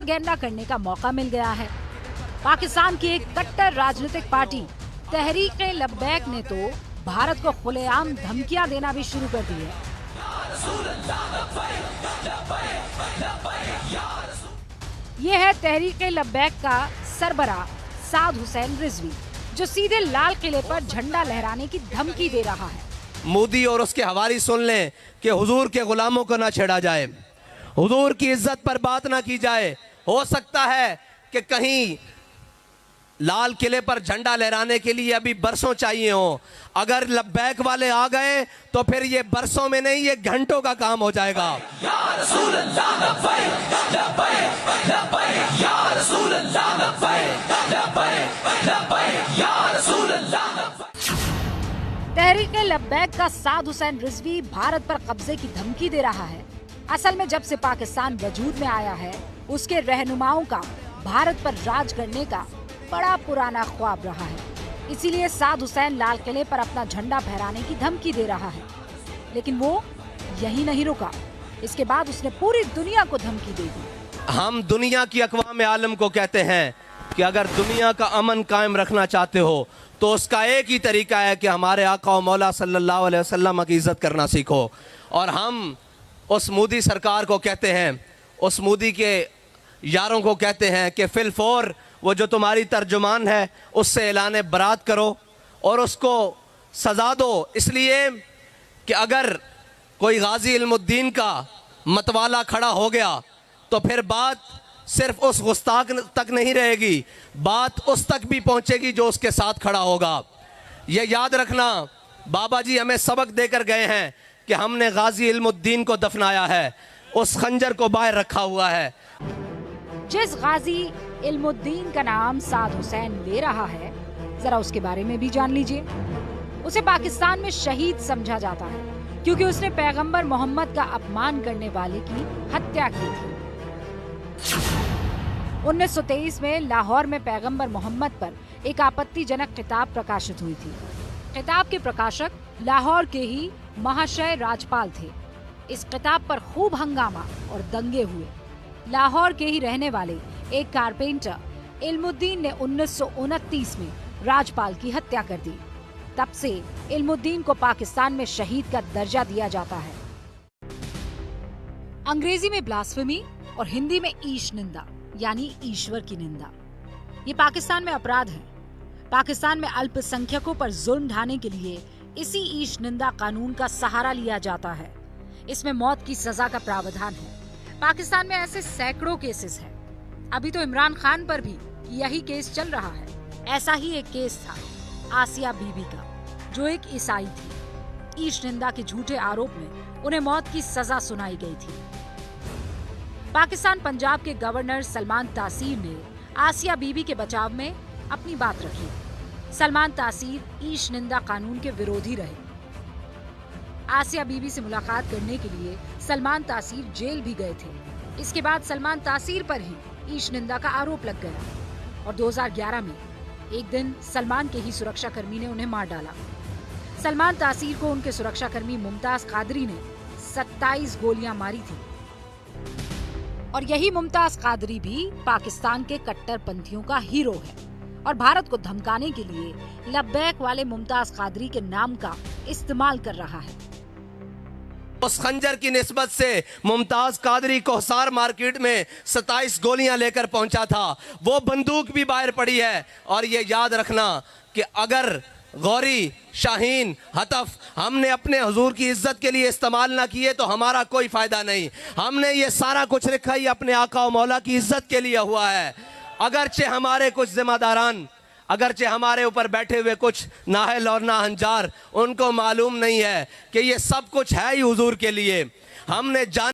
Propaganda करने का मौका मिल गया है। पाकिस्तान की एक कट्टर राजनीतिक पार्टी तहरीक-ए-लब्बैक ने तो भारत को खुलेआम धमकियां देना भी शुरू कर दी है। ये है तहरीक-ए-लब्बैक का सरबराह साद हुसैन रिजवी, जो सीधे लाल किले पर झंडा लहराने की धमकी दे रहा है। मोदी और उसके हवारी सुन लें कि हुजूर के गुलामों को ना छेड़ा जाए, हुजूर की इज्जत पर बात ना की जाए। हो सकता है कि कहीं लाल किले पर झंडा लहराने के लिए अभी बरसों चाहिए हो। अगर लब्बैक वाले आ गए तो फिर ये बरसों में नहीं, ये घंटों का काम हो जाएगा। तहरीक-ए-लब्बैक का साद हुसैन रिजवी भारत पर कब्जे की धमकी दे रहा है। असल में जब से पाकिस्तान वजूद में आया है, उसके रहनुमाओं का भारत पर राज करने का बड़ा पुराना ख्वाब रहा है। इसीलिए साद हुसैन लाल किले पर अपना झंडा फहराने की धमकी दे रहा है। लेकिन वो यही नहीं रुका, इसके बाद उसने पूरी दुनिया को धमकी दे दी। हम दुनिया की अक़वाम आलम को कहते हैं कि अगर दुनिया का अमन कायम रखना चाहते हो तो उसका एक ही तरीका है कि हमारे आका और मौला सल्लल्लाहु अलैहि वसल्लम की इज़्ज़त करना सीखो। और हम उस मोदी सरकार को कहते हैं, उस मोदी के यारों को कहते हैं कि फिलफौर वो जो तुम्हारी तर्जुमान है उससे ऐलान बरात करो और उसको सज़ा दो। इसलिए कि अगर कोई गाजी इल्मुद्दीन का मतवाला खड़ा हो गया तो फिर बात सिर्फ उस गुस्ताख तक नहीं रहेगी, बात उस तक भी पहुंचेगी जो उसके साथ खड़ा होगा। ये याद रखना, बाबा जी हमें सबक देकर गए हैं कि हमने गाजी इल्मुद्दीन को दफनाया है, उस खंजर को बाहर रखा हुआ है। जिस गाजी इल्मुद्दीन का नाम साद हुसैन ले रहा है, जरा उसके बारे में भी जान लीजिए। उसे पाकिस्तान में शहीद समझा जाता है क्योंकि उसने पैगंबर मोहम्मद का अपमान करने वाले की हत्या की थी। 1923 में लाहौर में पैगंबर मोहम्मद पर एक आपत्तिजनक किताब प्रकाशित हुई थी। किताब के प्रकाशक लाहौर के ही महाशय राजपाल थे। इस किताब पर खूब हंगामा और दंगे हुए। लाहौर के ही रहने वाले एक कारपेंटर इल्मुद्दीन ने 1929 में राजपाल की हत्या कर दी। तब से इल्मुद्दीन को पाकिस्तान में शहीद का दर्जा दिया जाता है। अंग्रेजी में ब्लास्फेमी और हिंदी में ईश निंदा यानी ईश्वर की निंदा, ये पाकिस्तान में अपराध है। पाकिस्तान में अल्पसंख्यकों पर जुल्म ढाने के लिए इसी ईश निंदा कानून का सहारा लिया जाता है। इसमें मौत की सजा का प्रावधान है। पाकिस्तान में ऐसे सैकड़ों केसेस हैं। अभी तो इमरान खान पर भी यही केस चल रहा है। ऐसा ही एक केस था आसिया बीबी का, जो एक ईसाई थी। ईश निंदा के झूठे आरोप में उन्हें मौत की सजा सुनाई गई थी। पाकिस्तान पंजाब के गवर्नर सलमान तासीर ने आसिया बीबी के बचाव में अपनी बात रखी। सलमान तासीर ईश निंदा कानून के विरोधी रहे। आसिया बीबी से मुलाकात करने के लिए सलमान तासीर जेल भी गए थे। इसके बाद सलमान तासीर पर ही ईश निंदा का आरोप लग गया और 2011 में एक दिन सलमान के ही सुरक्षाकर्मी ने उन्हें मार डाला। सलमान तासीर को उनके सुरक्षाकर्मी मुमताज कादरी ने 27 गोलियां मारी थी। और यही मुमताज कादरी भी पाकिस्तान के कट्टरपंथियों का हीरो है और भारत को धमकाने के लिए लब्बैक वाले मुमताज कादरी के नाम का इस्तेमाल कर रहा है। उस खंजर की निस्बत से मुमताज कादरी कोहसार मार्केट में 27 गोलियां लेकर पहुंचा था। वो बंदूक भी बाहर पड़ी है। और ये याद रखना कि अगर गौरी, शाहीन, हतफ हमने अपने हुजूर की इज्जत के लिए इस्तेमाल ना किए तो हमारा कोई फायदा नहीं। हमने ये सारा कुछ रखा ही अपने आका और मौला की इज्जत के लिए हुआ है। अगरचे हमारे कुछ जिम्मेदारान, अगरचे हमारे ऊपर बैठे हुए कुछ नाहल और नाहंजार, उनको मालूम नहीं है कि ये सब कुछ है ही हुजूर के लिए। हमने जान